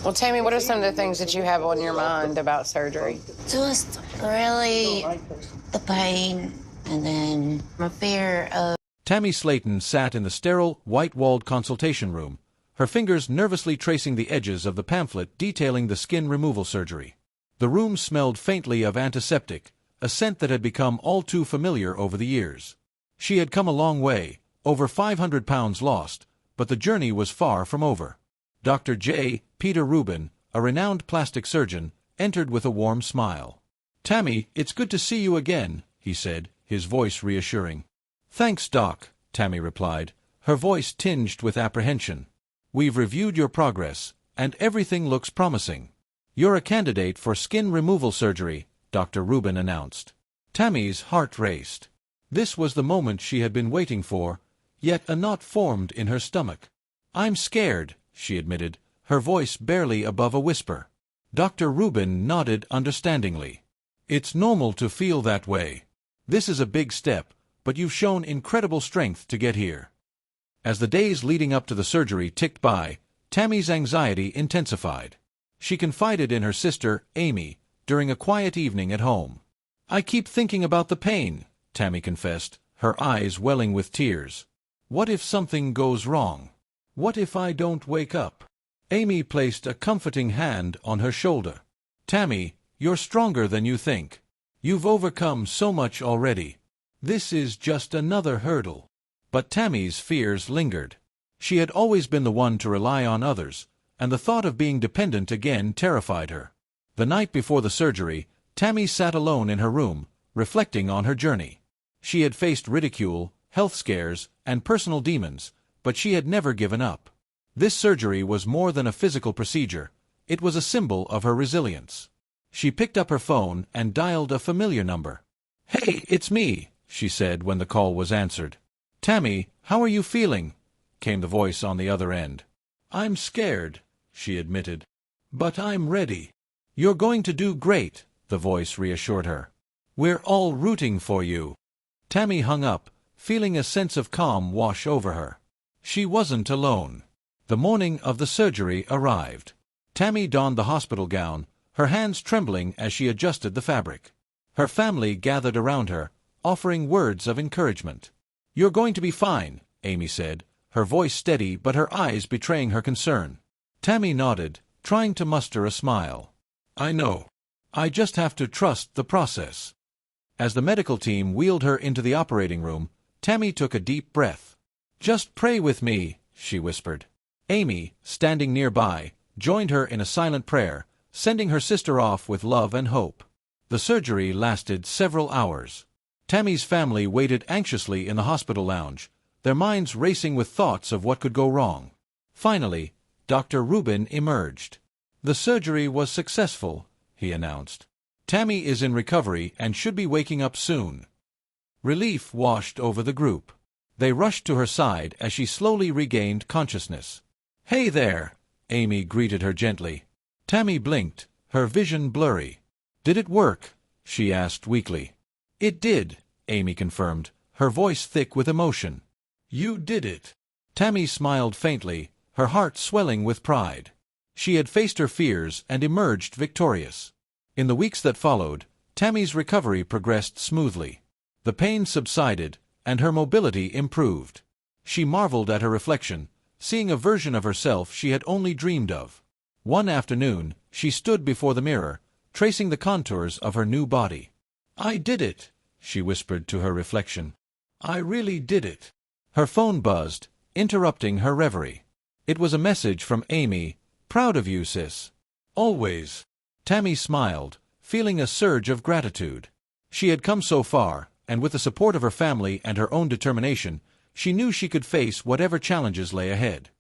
Well, Tammy, what are some of the things that you have on your mind about surgery? Just really the pain and then my fear of... Tammy Slayton sat in the sterile, white-walled consultation room, her fingers nervously tracing the edges of the pamphlet detailing the skin removal surgery. The room smelled faintly of antiseptic, a scent that had become all too familiar over the years. She had come a long way, over 500 pounds lost, but the journey was far from over. Dr. J. Peter Rubin, a renowned plastic surgeon, entered with a warm smile. "Tammy, it's good to see you again," he said, his voice reassuring. "Thanks, Doc," Tammy replied, her voice tinged with apprehension. "We've reviewed your progress, and everything looks promising. You're a candidate for skin removal surgery," Dr. Rubin announced. Tammy's heart raced. This was the moment she had been waiting for, yet a knot formed in her stomach. "I'm scared," she admitted, her voice barely above a whisper. Dr. Rubin nodded understandingly. "It's normal to feel that way. This is a big step, but you've shown incredible strength to get here." As the days leading up to the surgery ticked by, Tammy's anxiety intensified. She confided in her sister, Amy, during a quiet evening at home. "I keep thinking about the pain," Tammy confessed, her eyes welling with tears. "What if something goes wrong? What if I don't wake up?" Amy placed a comforting hand on her shoulder. "Tammy, you're stronger than you think. You've overcome so much already. This is just another hurdle." But Tammy's fears lingered. She had always been the one to rely on others, and the thought of being dependent again terrified her. The night before the surgery, Tammy sat alone in her room, reflecting on her journey. She had faced ridicule, health scares, and personal demons, but she had never given up. This surgery was more than a physical procedure. It was a symbol of her resilience. She picked up her phone and dialed a familiar number. "Hey, it's me," she said when the call was answered. "Tammy, how are you feeling?" came the voice on the other end. "I'm scared," she admitted. "But I'm ready." "You're going to do great," the voice reassured her. "We're all rooting for you." Tammy hung up, feeling a sense of calm wash over her. She wasn't alone. The morning of the surgery arrived. Tammy donned the hospital gown, her hands trembling as she adjusted the fabric. Her family gathered around her, offering words of encouragement. "You're going to be fine," Amy said, her voice steady but her eyes betraying her concern. Tammy nodded, trying to muster a smile. "I know. I just have to trust the process." As the medical team wheeled her into the operating room, Tammy took a deep breath. "Just pray with me," she whispered. Amy, standing nearby, joined her in a silent prayer, sending her sister off with love and hope. The surgery lasted several hours. Tammy's family waited anxiously in the hospital lounge, their minds racing with thoughts of what could go wrong. Finally, Dr. Rubin emerged. "The surgery was successful," he announced. "Tammy is in recovery and should be waking up soon." Relief washed over the group. They rushed to her side as she slowly regained consciousness. "Hey there," Amy greeted her gently. Tammy blinked, her vision blurry. "Did it work?" she asked weakly. "It did," Amy confirmed, her voice thick with emotion. "You did it." Tammy smiled faintly, her heart swelling with pride. She had faced her fears and emerged victorious. In the weeks that followed, Tammy's recovery progressed smoothly. The pain subsided, and her mobility improved. She marveled at her reflection, seeing a version of herself she had only dreamed of. One afternoon, she stood before the mirror, tracing the contours of her new body. "I did it," she whispered to her reflection. "I really did it." Her phone buzzed, interrupting her reverie. It was a message from Amy. "Proud of you, sis. Always." Tammy smiled, feeling a surge of gratitude. She had come so far, and with the support of her family and her own determination, she knew she could face whatever challenges lay ahead.